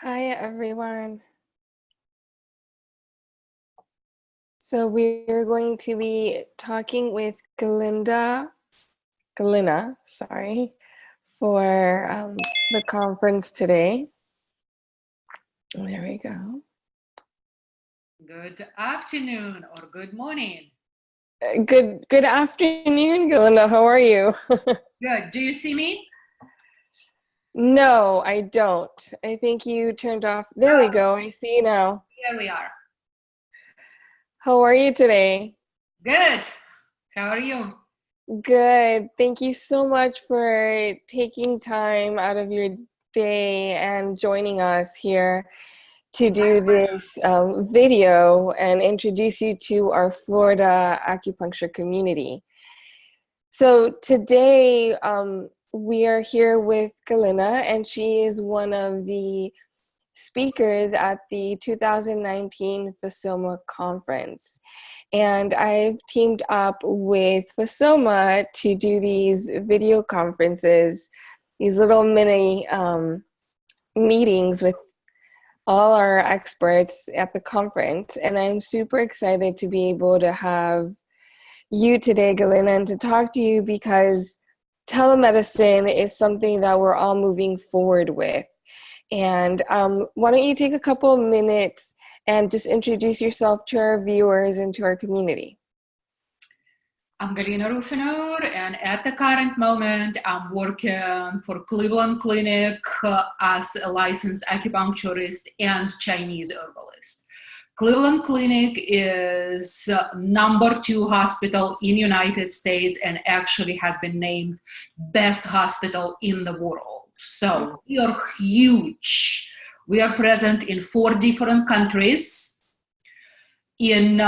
Hi, everyone. So we're going to be talking with Galina, sorry, for the conference today. There we go. Good afternoon or good morning. Good afternoon, Galina. How are you? Good. Do you see me? No, I don't. I think you turned off. There we go. I see you now. Here we are. How are you today? Good. How are you? Good. Thank you so much for taking time out of your day and joining us here to do this video and introduce you to our Florida acupuncture community. So today we are here with Galina, and she is one of the speakers at the 2019 FSOMA conference. And I've teamed up with FSOMA to do these video conferences, these little mini meetings with all our experts at the conference. And I'm super excited to be able to have you today, Galina, and to talk to you because telemedicine is something that we're all moving forward with. And why don't you take a couple of minutes and just introduce yourself to our viewers and to our community. I'm Galina Roofener, and at the current moment, I'm working for Cleveland Clinic as a licensed acupuncturist and Chinese herbalist. Cleveland Clinic is #2 hospital in United States and actually has been named best hospital in the world. So we are huge. We are present in 4 different countries, in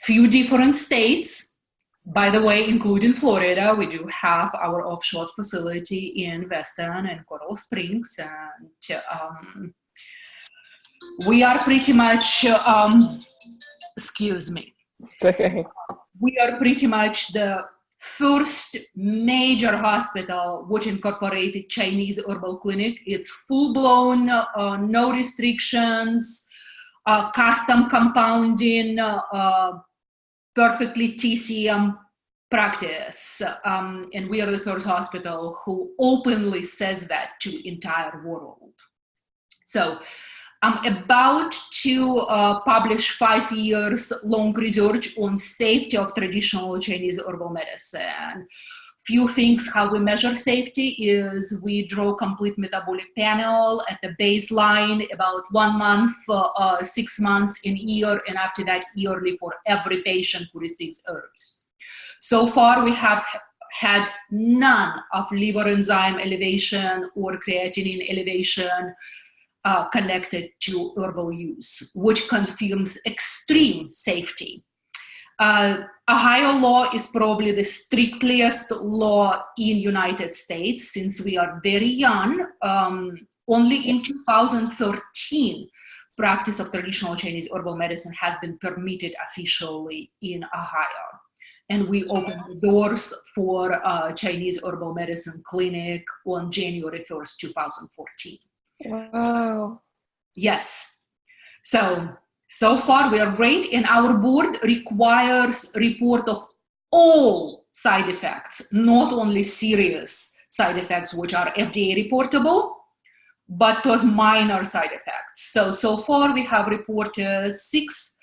few different states. By the way, including Florida, we do have our offshore facility in Weston and Coral Springs. And we are pretty much, excuse me. It's okay. We are pretty much the first major hospital which incorporated Chinese herbal clinic. It's full-blown, no restrictions, custom compounding, perfectly TCM practice. And we are the first hospital who openly says that to entire world. So I'm about to publish 5 years long research on safety of traditional Chinese herbal medicine. Few things how we measure safety is we draw complete metabolic panel at the baseline about 1 month, 6 months in year, and after that yearly for every patient who receives herbs. So far we have had none of liver enzyme elevation or creatinine elevation connected to herbal use, which confirms extreme safety. Ohio law is probably the strictest law in United States since we are very young. Only in 2013, practice of traditional Chinese herbal medicine has been permitted officially in Ohio. And we opened the doors for Chinese herbal medicine clinic on January 1st, 2014. Wow. Yes. So far we are great, and our board requires report of all side effects, not only serious side effects which are FDA reportable, but those minor side effects. So far we have reported 6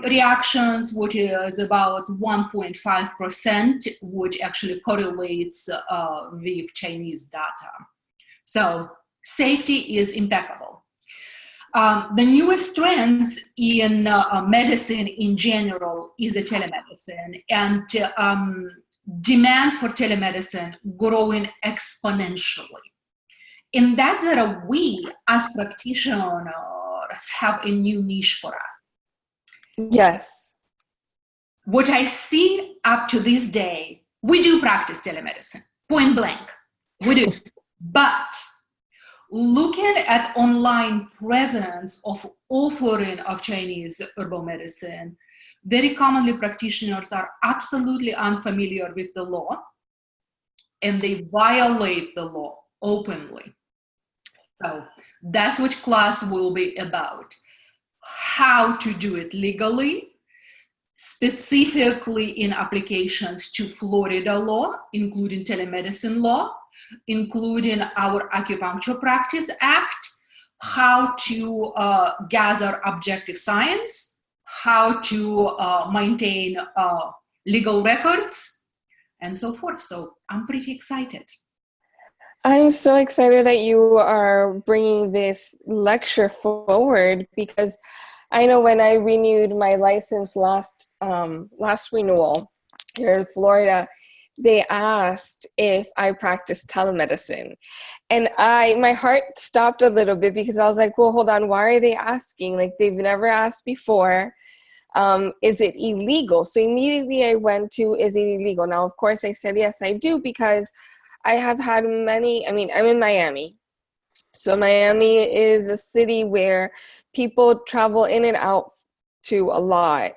reactions, which is about 1.5%, which actually correlates with Chinese data. So safety is impeccable. The newest trends in medicine in general is a telemedicine, and demand for telemedicine growing exponentially. In that there we as practitioners have a new niche for us. Yes. What I see up to this day, we do practice telemedicine, point blank, we do. But looking at online presence of offering of Chinese herbal medicine, very commonly practitioners are absolutely unfamiliar with the law and they violate the law openly. So That's what class will be about. How to do it legally, specifically in applications to Florida law, including telemedicine law, including our Acupuncture Practice Act, how to gather objective science, how to maintain legal records, and so forth. So I'm pretty excited. I'm so excited that you are bringing this lecture forward, because I know when I renewed my license last renewal here in Florida, they asked if I practiced telemedicine. And my heart stopped a little bit, because I was like, well, hold on, why are they asking? Like, they've never asked before. Is it illegal? So immediately I went to, is it illegal? Now, of course, I said, yes, I do, because I have had I'm in Miami. So Miami is a city where people travel in and out to a lot.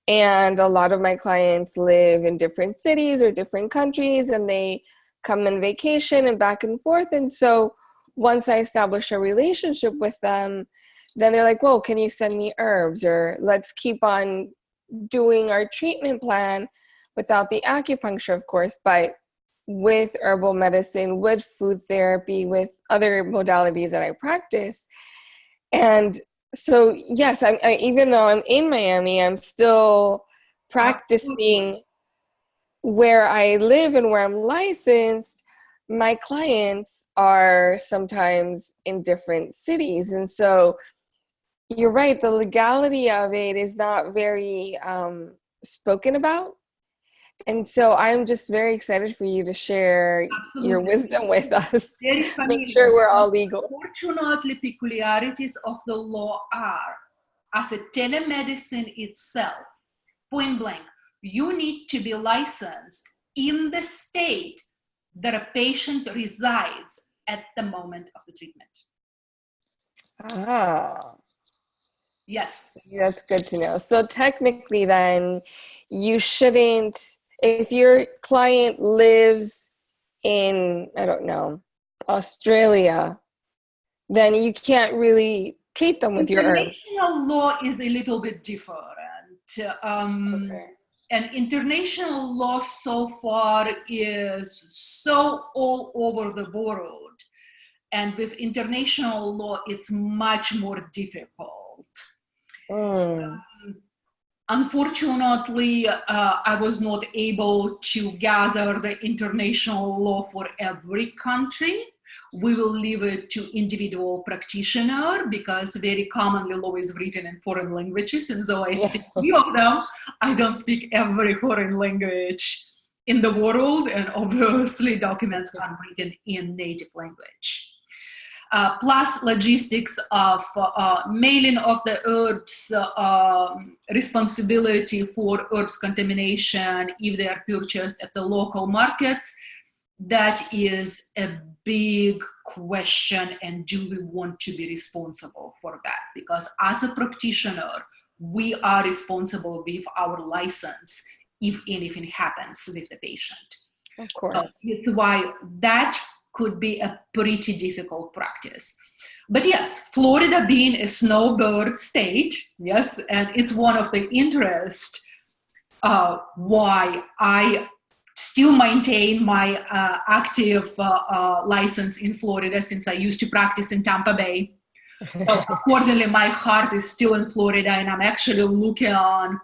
And a lot of my clients live in different cities or different countries, and they come on vacation and back and forth. And so once I establish a relationship with them, then they're like, whoa, can you send me herbs? Or let's keep on doing our treatment plan without the acupuncture, of course, but with herbal medicine, with food therapy, with other modalities that I practice. And so, yes, even though I'm in Miami, I'm still practicing where I live and where I'm licensed. My clients are sometimes in different cities. And so you're right, the legality of it is not very spoken about. And so I'm just very excited for you to share your wisdom with us. Make sure we're all legal. Unfortunately, peculiarities of the law are, as a telemedicine itself, point blank, you need to be licensed in the state that a patient resides at the moment of the treatment. Ah. Yes. That's good to know. So technically then, you shouldn't, if your client lives in, I don't know, Australia, then you can't really treat them with your herbs. International law is a little bit different. Okay. And international law so far is so all over the world. And with international law, it's much more difficult. Unfortunately, I was not able to gather the international law for every country. We will leave it to individual practitioner, because very commonly law is written in foreign languages, and so I speak few of them. I don't speak every foreign language in the world, and obviously documents are written in native language. Plus logistics of mailing of the herbs, responsibility for herbs contamination if they are purchased at the local markets. That is a big question, and do we want to be responsible for that? Because as a practitioner, we are responsible with our license if anything happens with the patient. Of course. So it's why that could be a pretty difficult practice. But yes, Florida being a snowbird state, yes, and it's one of the interests why I still maintain my active license in Florida, since I used to practice in Tampa Bay. So accordingly, my heart is still in Florida, and I'm actually looking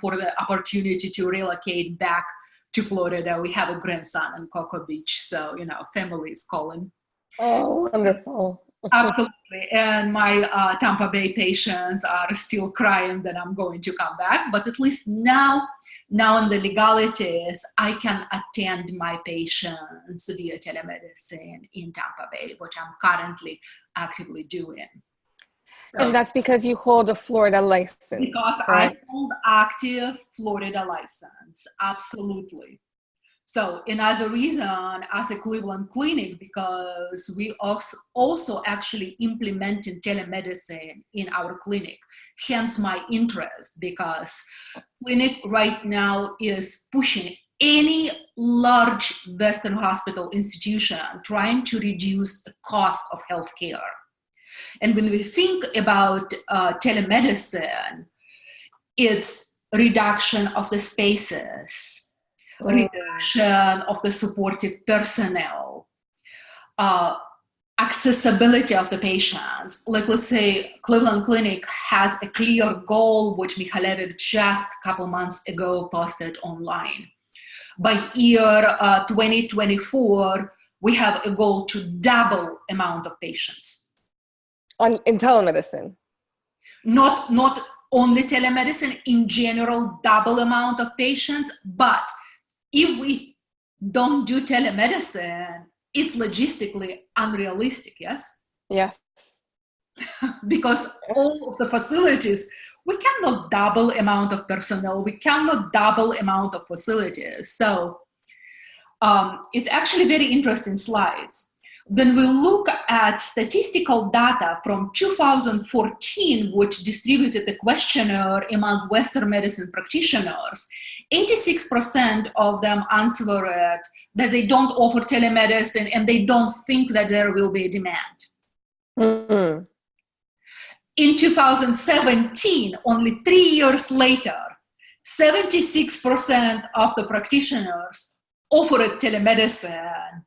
for the opportunity to relocate back to Florida. We have a grandson in Cocoa Beach, so, family is calling. Oh, wonderful. Absolutely. And my Tampa Bay patients are still crying that I'm going to come back, but at least now in the legalities, I can attend my patients via telemedicine in Tampa Bay, which I'm currently actively doing. So, and that's because you hold a Florida license. Because correct? I hold active Florida license, absolutely. So another reason, as a Cleveland clinic, because we also actually implementing telemedicine in our clinic, hence my interest, because clinic right now is pushing any large Western hospital institution trying to reduce the cost of healthcare. And when we think about telemedicine, it's reduction of the spaces, reduction of the supportive personnel, accessibility of the patients. Like, let's say Cleveland Clinic has a clear goal, which Mihalevic just a couple months ago posted online. By year 2024, we have a goal to double amount of patients. In telemedicine? Not only telemedicine, in general, double amount of patients. But if we don't do telemedicine, it's logistically unrealistic, yes? Yes. Because all of the facilities, we cannot double amount of personnel, we cannot double amount of facilities. So it's actually very interesting slides. Then we look at statistical data from 2014, which distributed the questionnaire among Western medicine practitioners. 86% of them answered that they don't offer telemedicine and they don't think that there will be a demand. Mm-hmm. In 2017, only 3 years later, 76% of the practitioners offered telemedicine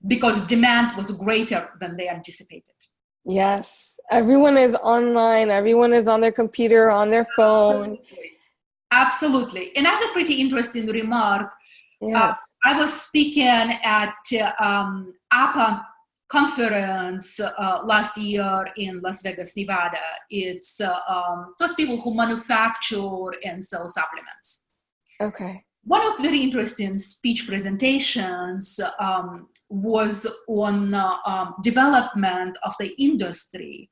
because demand was greater than they anticipated. Yes. Everyone is online. Everyone is on their computer, on their phone. Absolutely. And that's a pretty interesting remark. Yes. I was speaking at APA conference last year in Las Vegas, Nevada. It's those people who manufacture and sell supplements. Okay. One of very interesting speech presentations was on development of the industry.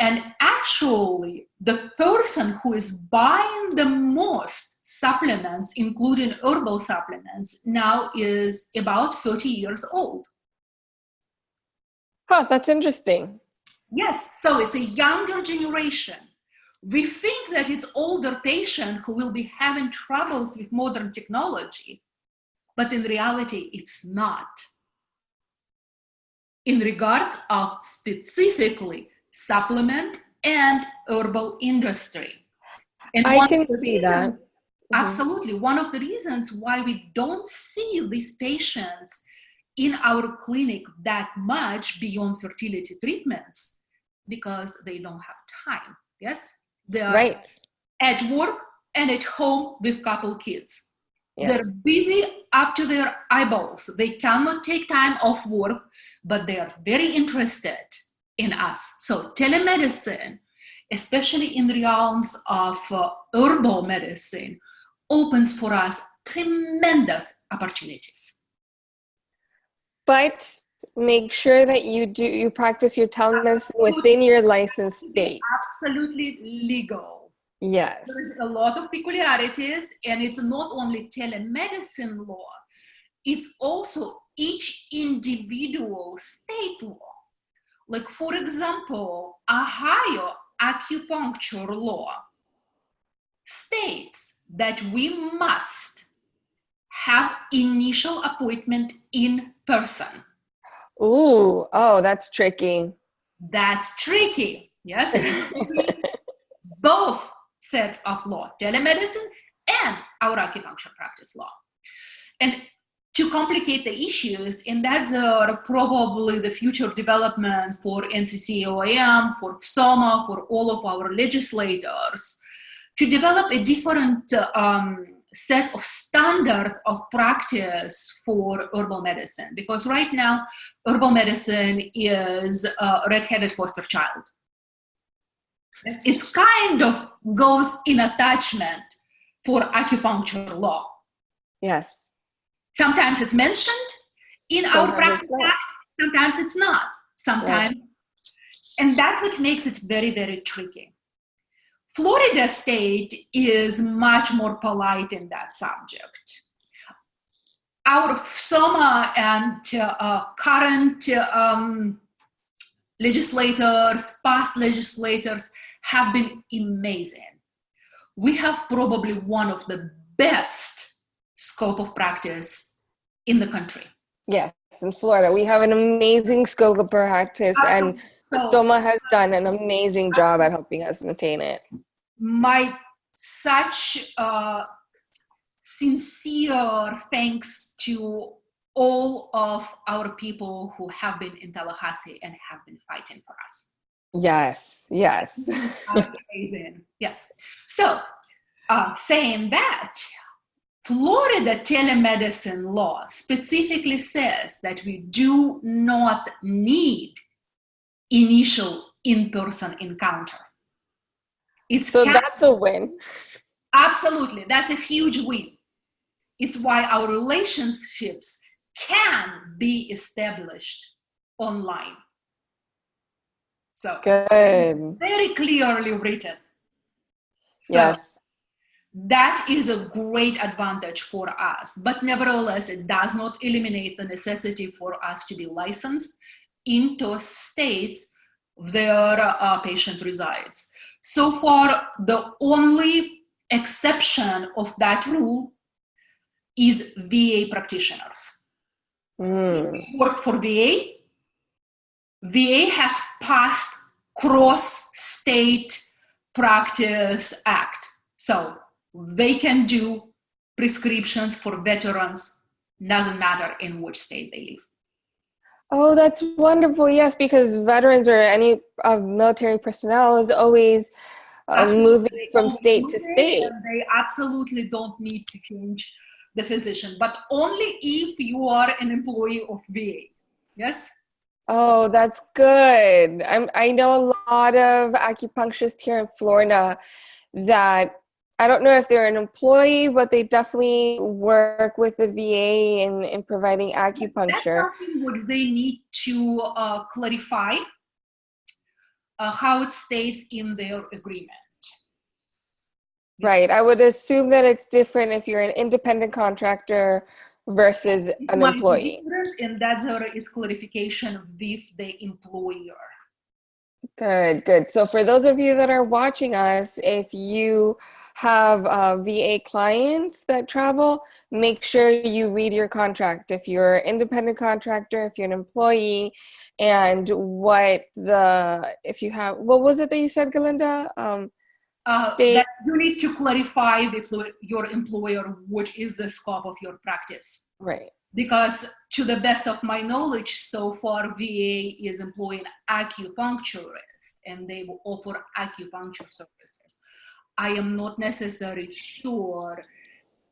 And actually, the person who is buying the most supplements, including herbal supplements, now is about 30 years old. Huh, that's interesting. Yes, so it's a younger generation. We think that it's older patients who will be having troubles with modern technology, but in reality, it's not. In regards of specifically supplement and herbal industry. And I can see that. Absolutely. One of the reasons why we don't see these patients in our clinic that much beyond fertility treatments, because they don't have time. Yes? They are right. at work and at home with couple kids. Yes. They're busy up to their eyeballs. They cannot take time off work, but they are very interested in us. So telemedicine, especially in the realms of herbal medicine, opens for us tremendous opportunities. But make sure that you practice your telemedicine within your licensed state. Absolutely legal. Yes. There's a lot of peculiarities, and it's not only telemedicine law, it's also each individual state law. Like, for example, Ohio acupuncture law states that we must have initial appointment in person. Ooh, oh, that's tricky. That's tricky, yes? Both sets of law, telemedicine and our acupuncture practice law. And to complicate the issues, and that's probably the future development for NCCOAM, for FSOMA, for all of our legislators, to develop a different set of standards of practice for herbal medicine. Because right now, herbal medicine is a red-headed foster child. It's kind of goes in attachment for acupuncture law. Yes. Sometimes it's mentioned in our practice, sometimes it's not. Sometimes, right. And that's what makes it very, very tricky. Florida state is much more polite in that subject. Our FSOMA and current legislators, past legislators have been amazing. We have probably one of the best scope of practice in the country. Yes, in Florida. We have an amazing scope of practice, and So FSOMA has done an amazing job at helping us maintain it. My such sincere thanks to all of our people who have been in Tallahassee and have been fighting for us. Yes, yes. Amazing. Yes. So, saying that, Florida telemedicine law specifically says that we do not need initial in-person encounter. So that's a win. Absolutely. That's a huge win. It's why our relationships can be established online. So good. very clearly written. So yes. that is a great advantage for us, but nevertheless, it does not eliminate the necessity for us to be licensed into states where patient resides. So far, the only exception of that rule is VA practitioners. Work for VA. VA has passed Cross-State Practice Act. So they can do prescriptions for veterans, doesn't matter in which state they live. Oh, that's wonderful. Yes, because veterans or any military personnel is always moving from state to state. And they absolutely don't need to change the physician, but only if you are an employee of VA. Yes? Oh, that's good. I know a lot of acupuncturists here in Florida that I don't know if they're an employee, but they definitely work with the VA in providing acupuncture. That's something what they need to clarify how it states in their agreement. Right. I would assume that it's different if you're an independent contractor versus an employee. And that's its clarification with the employer. Good, good. So for those of you that are watching us, if you have VA clients that travel, make sure you read your contract. If you're an independent contractor, if you're an employee, and what was it that you said, Galinda? That you need to clarify with your employer what is the scope of your practice. Right. Because to the best of my knowledge, so far VA is employing acupuncturists and they will offer acupuncture services. I am not necessarily sure,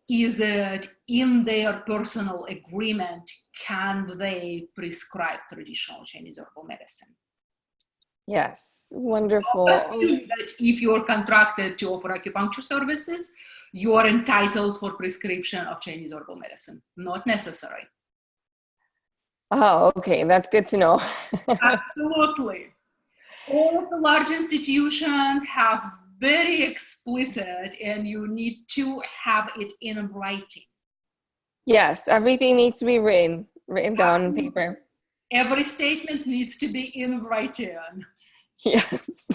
is it in their personal agreement, can they prescribe traditional Chinese herbal medicine? Yes, wonderful. I assume that if you're contracted to offer acupuncture services, you are entitled for prescription of Chinese herbal medicine. Not necessary. Oh, okay. That's good to know. Absolutely. All of the large institutions have very explicit, and you need to have it in writing. Yes, everything needs to be written down on paper. Every statement needs to be in writing. Yes.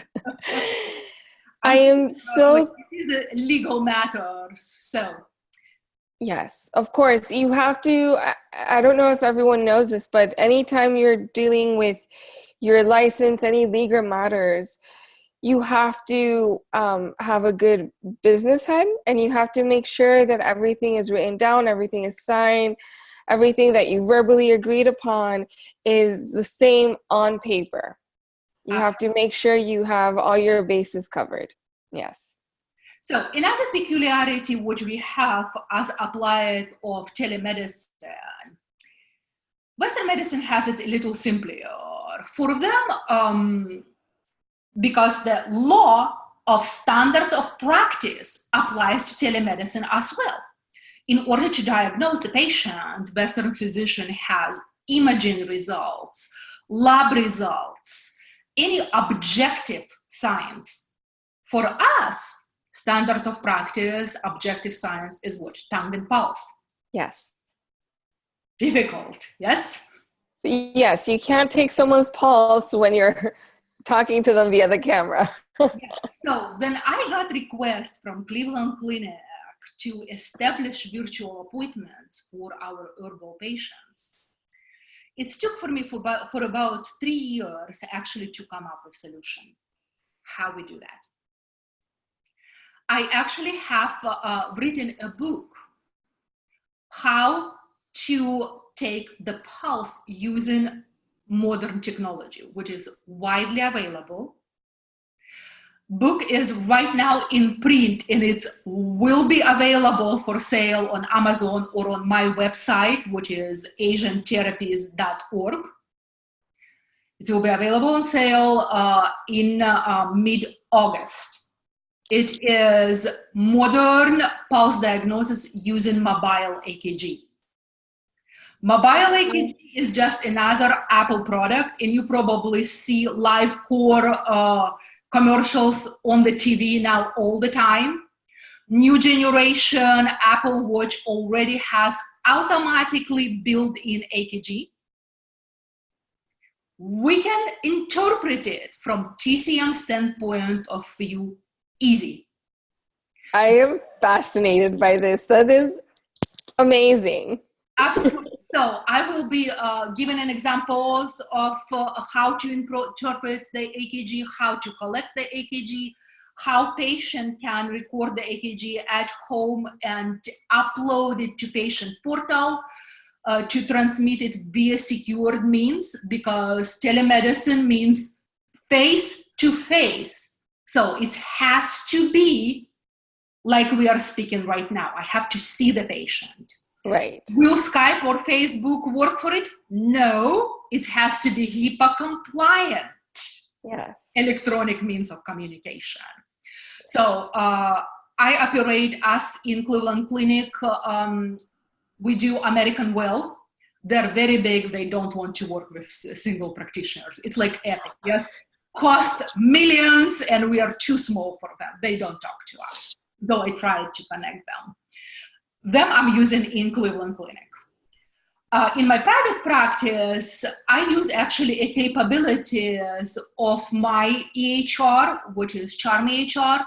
I am so... It is a legal matters, so... Yes, of course. You have to, I don't know if everyone knows this, but anytime you're dealing with your license, any legal matters, you have to have a good business head, and you have to make sure that everything is written down, everything is signed, everything that you verbally agreed upon is the same on paper. You have to make sure you have all your bases covered. Yes. So another peculiarity which we have as applied of telemedicine, Western medicine has it a little simpler for them because the law of standards of practice applies to telemedicine as well. In order to diagnose the patient, Western physician has imaging results, lab results, any objective science. For us, standard of practice, objective science is what? Tongue and pulse. Yes. Difficult, yes? Yes, you can't take someone's pulse when you're talking to them via the camera. Yes. So then I got requests from Cleveland Clinic to establish virtual appointments for our herbal patients. It took for me for about 3 years actually to come up with a solution. How we do that? I actually have written a book, how to take the pulse using modern technology, which is widely available. Book is right now in print, and it will be available for sale on Amazon or on my website, which is asiantherapies.org. It will be available on sale in mid-August. It is modern pulse diagnosis using mobile AKG. Mobile AKG is just another Apple product, and you probably see live core commercials on the TV now all the time. New generation Apple Watch already has automatically built-in AKG. We can interpret it from TCM standpoint of view easy. I am fascinated by this. That is amazing. Absolutely. So I will be giving an examples of how to interpret the AKG, how to collect the AKG, how patient can record the AKG at home and upload it to patient portal to transmit it via secured means, because telemedicine means face-to-face. So it has to be like we are speaking right now. I have to see the patient. Right. Will Skype or Facebook work for it? No, it has to be HIPAA compliant. Yes. Electronic means of communication. So I operate us in Cleveland Clinic. We do American Well. They're very big. They don't want to work with single practitioners. It's like Epic, yes? Cost millions, and we are too small for them. They don't talk to us, though I tried to connect them. Them I'm using in Cleveland Clinic. In my private practice, I use actually a capabilities of my EHR, which is Charm EHR.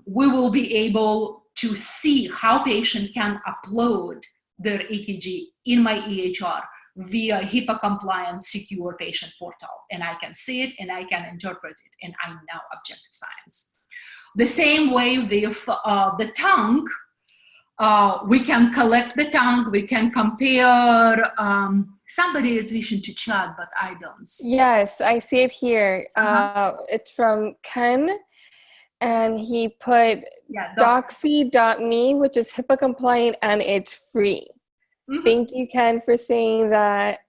We will be able to see how patient can upload their EKG in my EHR via HIPAA compliant secure patient portal. And I can see it and I can interpret it, and I know objective science. The same way with the tongue, we can collect the tongue, we can compare. Somebody is wishing to chat, but I don't see. Yes, I see it here. It's from Ken, and he put doxy.me, which is HIPAA compliant, and it's free. Mm-hmm. Thank you, Ken, for saying that.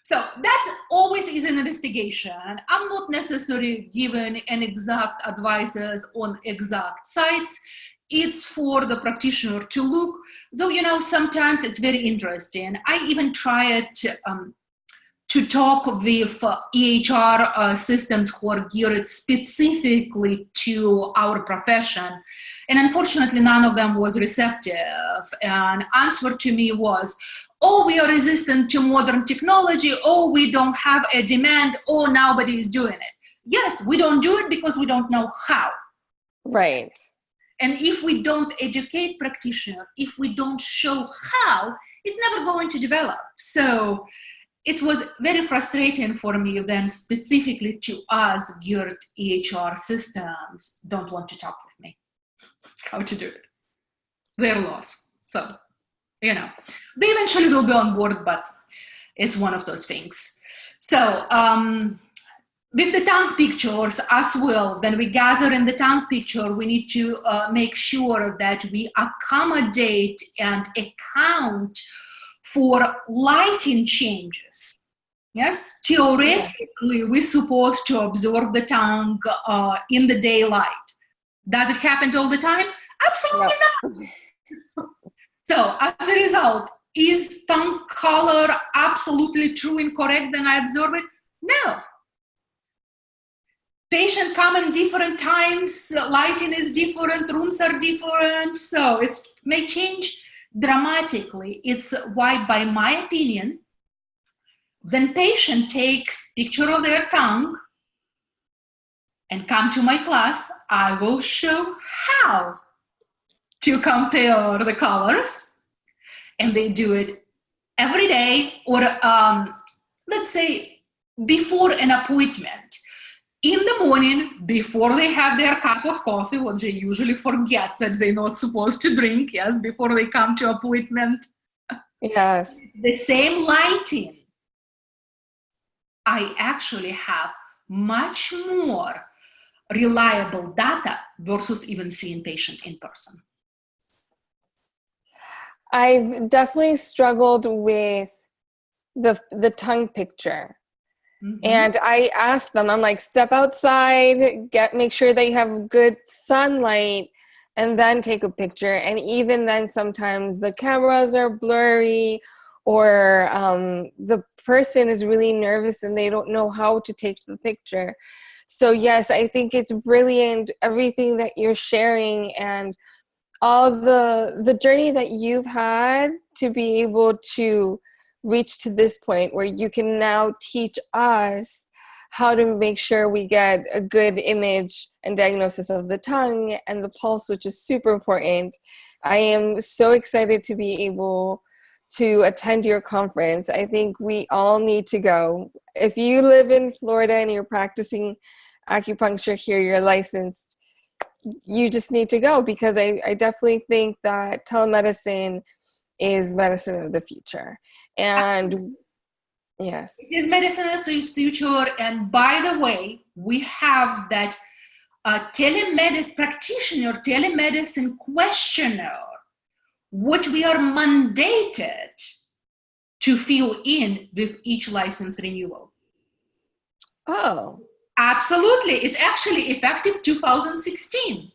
So that's always is an investigation. I'm not necessarily given an exact advices on exact sites. It's for the practitioner to look. So, sometimes it's very interesting. I even tried to talk with EHR systems who are geared specifically to our profession. And unfortunately, none of them was receptive. And answer to me was, oh, we are resistant to modern technology. Oh, we don't have a demand. Oh, nobody is doing it. Yes, we don't do it because we don't know how. Right. And if we don't educate practitioner, if we don't show how, it's never going to develop. So it was very frustrating for me then, specifically to us geared EHR systems don't want to talk with me how to do it. They're lost. So, they eventually will be on board, but it's one of those things. So with the tongue pictures as well, when we gather in the tongue picture, we need to make sure that we accommodate and account for lighting changes. Yes, theoretically, we're supposed to observe the tongue in the daylight. Does it happen all the time? Absolutely not. So as a result, is tongue color absolutely true and correct then I observe it? No. Patient come in different times, lighting is different, rooms are different, so it may change dramatically. It's why, by my opinion, when patient takes picture of their tongue and come to my class, I will show how to compare the colors and they do it every day, or let's say before an appointment. In the morning, before they have their cup of coffee, what they usually forget that they're not supposed to drink, yes, before they come to appointment. Yes. The same lighting. I actually have much more reliable data versus even seeing patient in person. I've definitely struggled with the tongue picture. Mm-hmm. And I asked them, I'm like, step outside, make sure they have good sunlight, and then take a picture. And even then, sometimes the cameras are blurry, or the person is really nervous and they don't know how to take the picture. So yes, I think it's brilliant, everything that you're sharing and all the journey that you've had to be able to reach to this point where you can now teach us how to make sure we get a good image and diagnosis of the tongue and the pulse, which is super important. I am so excited to be able to attend your conference. I think we all need to go. If you live in Florida and you're practicing acupuncture here, you're licensed, you just need to go, because I definitely think that telemedicine is medicine of the future. And yes, it is medicine of the future. And by the way, we have that practitioner telemedicine questionnaire, which we are mandated to fill in with each license renewal. oh, Absolutely. It's actually effective 2016.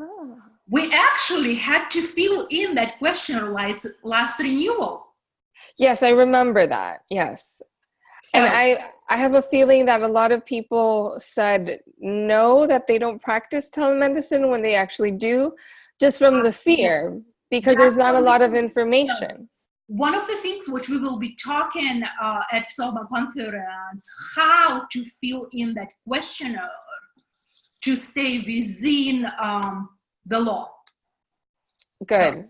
oh. We actually had to fill in that questionnaire last renewal. Yes, I remember that. Yes. So, And I have a feeling that a lot of people said no, that they don't practice telemedicine when they actually do, just from the fear, because there's not a lot of information. One of the things which we will be talking at FSOMA conference, how to fill in that questionnaire to stay within the law. Good. So,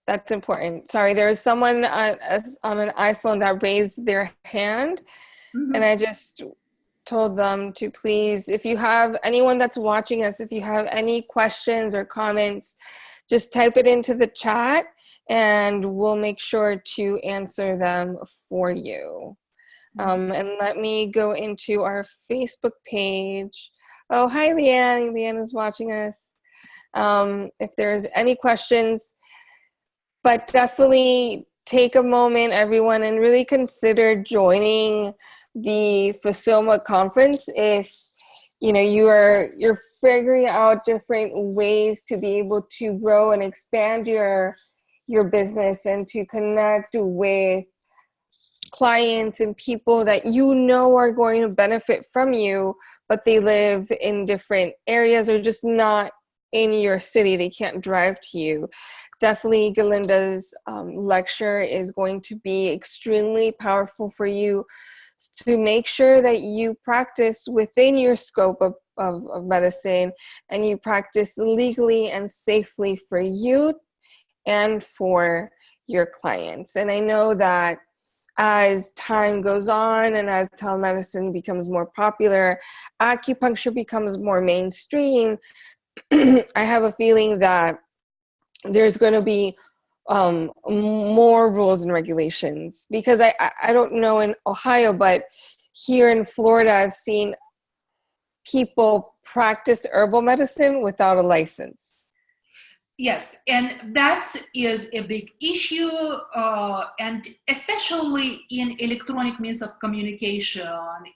that's important. Sorry, there was someone on an iPhone that raised their hand, and I just told them to please, if you have anyone that's watching us, if you have any questions or comments, just type it into the chat and we'll make sure to answer them for you. And let me go into our Facebook page. Oh, hi, Leanne. Leanne is watching us. If there's any questions, but definitely take a moment, everyone, and really consider joining the FSOMA conference if you're figuring out different ways to be able to grow and expand your business and to connect with clients and people that you know are going to benefit from you, but they live in different areas or just not in your city. They can't drive to you. Definitely Galinda's lecture is going to be extremely powerful for you to make sure that you practice within your scope of medicine, and you practice legally and safely for you and for your clients. And I know that as time goes on and as telemedicine becomes more popular, acupuncture becomes more mainstream, I have a feeling that there's going to be more rules and regulations, because I don't know in Ohio, but here in Florida, I've seen people practice herbal medicine without a license. Yes, and that is a big issue, and especially in electronic means of communication,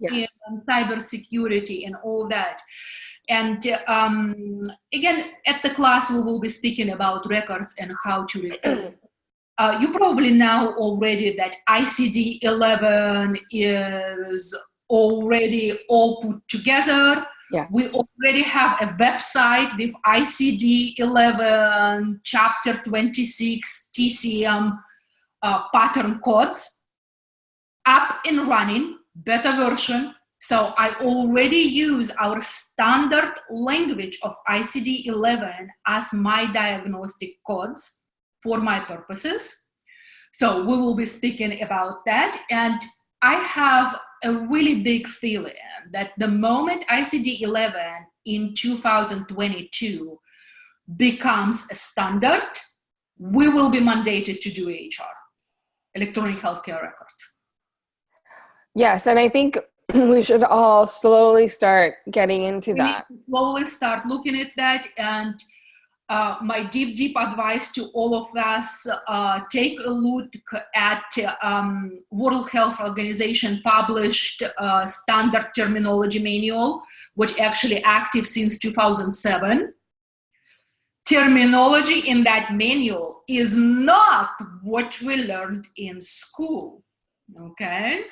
Yes. in cybersecurity and all that. And again, at the class, we will be speaking about records and how to record. You probably know already that ICD-11 is already all put together. Yeah. We already have a website with ICD-11 chapter 26 TCM pattern codes up and running, beta version. So I already use our standard language of ICD-11 as my diagnostic codes. for my purposes. So we will be speaking about that. And I have a really big feeling that the moment ICD-11 in 2022 becomes a standard, we will be mandated to do EHR, electronic healthcare records. Yes, and I think we should all slowly start getting into that. Slowly start looking at that. And my deep advice to all of us, take a look at World Health Organization published standard terminology manual, which actually active since 2007. Terminology in that manual is not what we learned in school, okay?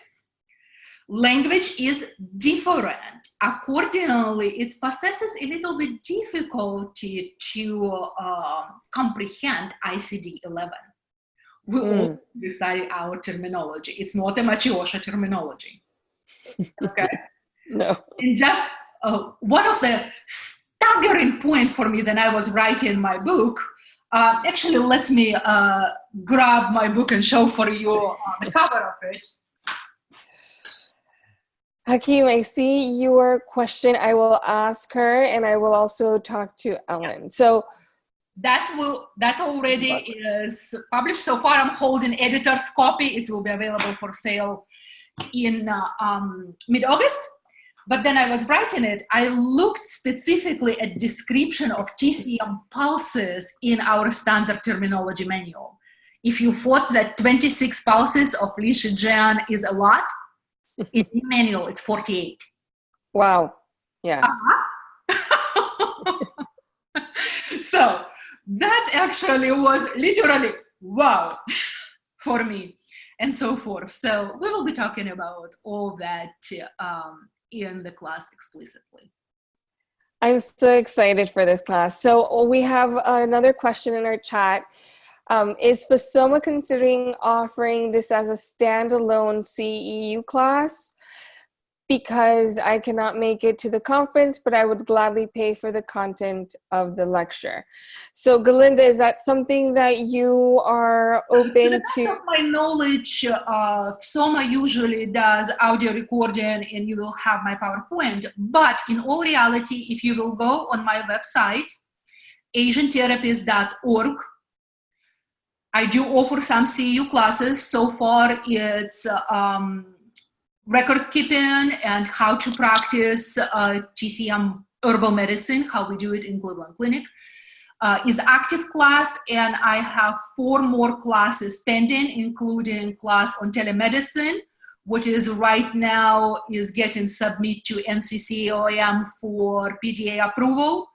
Language is different. Accordingly, it possesses a little bit difficulty to comprehend ICD-11. We all study our terminology. It's not a Machiosha terminology. Okay? No. And just one of the staggering point for me when I was writing my book, actually let me grab my book and show for you the cover of it. Hakeem, I see your question. I will ask her, and I will also talk to Ellen. So that's already is published. So far, I'm holding editor's copy. It will be available for sale in mid-August. But then I was writing it. I looked specifically at description of TCM pulses in our standard terminology manual. If you thought that 26 pulses of Leash-Jan is a lot, in the manual, it's 48. Wow. Yes. So that actually was literally wow for me and so forth. So we will be talking about all that in the class explicitly. I'm so excited for this class. So we have another question in our chat. Is FSOMA considering offering this as a standalone CEU class? Because I cannot make it to the conference, but I would gladly pay for the content of the lecture. So Galinda, is that something that you are open to? To the best of my knowledge, FSOMA usually does audio recording and you will have my PowerPoint. But in all reality, if you will go on my website, asiantherapist.org, I do offer some CEU classes. So far, it's record keeping and how to practice TCM herbal medicine, how we do it in Cleveland Clinic, is active class. And I have 4 more classes pending, including class on telemedicine, which is right now is getting submitted to NCCOM for PDA approval.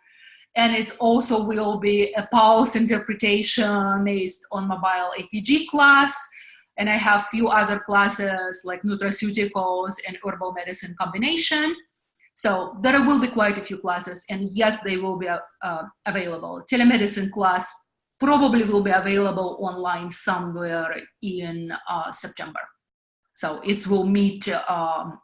And it also will be a pulse interpretation based on mobile APG class. And I have few other classes like nutraceuticals and herbal medicine combination. So there will be quite a few classes. And yes, they will be available. Telemedicine class probably will be available online somewhere in September. So it will meet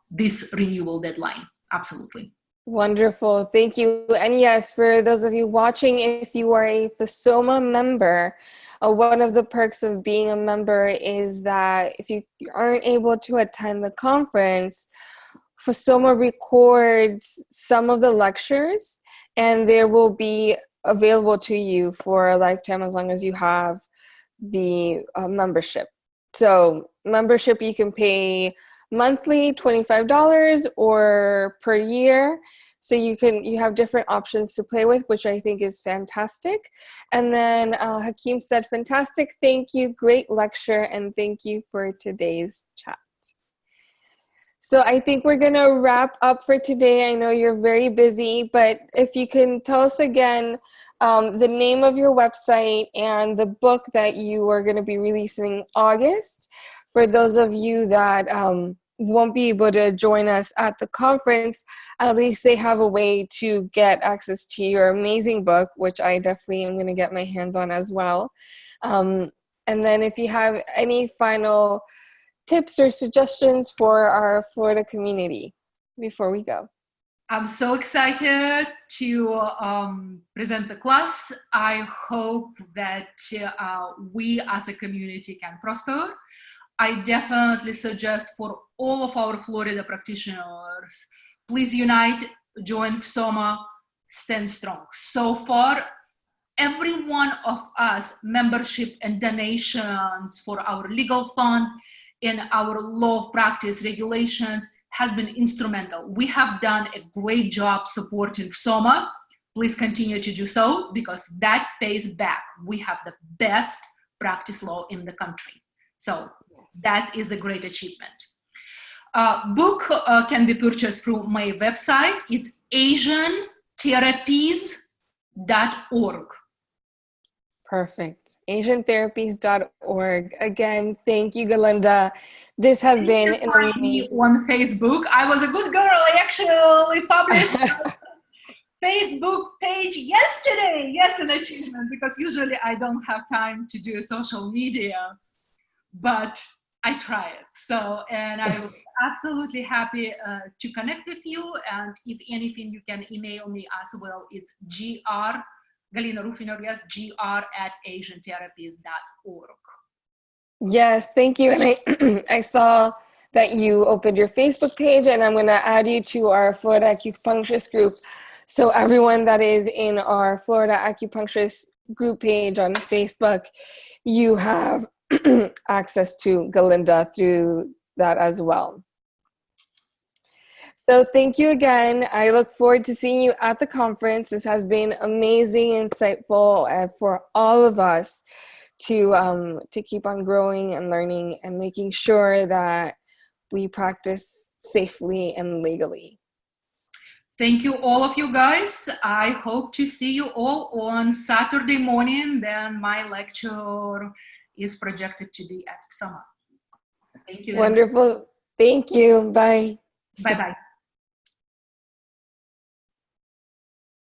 this renewal deadline. Absolutely. Wonderful. Thank you. And yes, for those of you watching, if you are a FSOMA member, one of the perks of being a member is that if you aren't able to attend the conference, FSOMA records some of the lectures and there will be available to you for a lifetime as long as you have the membership. So membership, you can pay monthly, $25, or per year. So you have different options to play with, which I think is fantastic. And then Hakeem said, fantastic, thank you, great lecture, and thank you for today's chat. So I think we're going to wrap up for today. I know you're very busy, but if you can tell us again the name of your website and the book that you are going to be releasing in August, for those of you that won't be able to join us at the conference, at least they have a way to get access to your amazing book, which I definitely am going to get my hands on as well. And then if you have any final tips or suggestions for our Florida community before we go. I'm so excited to present the class. I hope that we as a community can prosper. I definitely suggest for all of our Florida practitioners, please unite, join FSOMA, stand strong. So far, every one of us, membership and donations for our legal fund and our law of practice regulations has been instrumental. We have done a great job supporting FSOMA. Please continue to do so because that pays back. We have the best practice law in the country. So that is the great achievement. Book can be purchased through my website. It's asiantherapies.org. Perfect. asiantherapies.org. Again, thank you, Galina. This has been an amazing... On Facebook. I was a good girl. I actually published a Facebook page yesterday. Yes, an achievement, because usually I don't have time to do social media, but I try it. So, and I was absolutely happy to connect with you. And if anything, you can email me as well. It's Galina Roofener, yes, gr@asiantherapies.org. Yes, thank you. And I saw that you opened your Facebook page, and I'm going to add you to our Florida Acupuncturist group. So everyone that is in our Florida Acupuncturist group page on Facebook, you have access to Galina through that as well. So thank you again. I look forward to seeing you at the conference. This has been amazing, insightful for all of us to keep on growing and learning and making sure that we practice safely and legally. Thank you, all of you guys. I hope to see you all on Saturday morning. Then my lecture is projected to be at FSOMA. Thank you. Wonderful. Thank you. Bye. Bye-bye.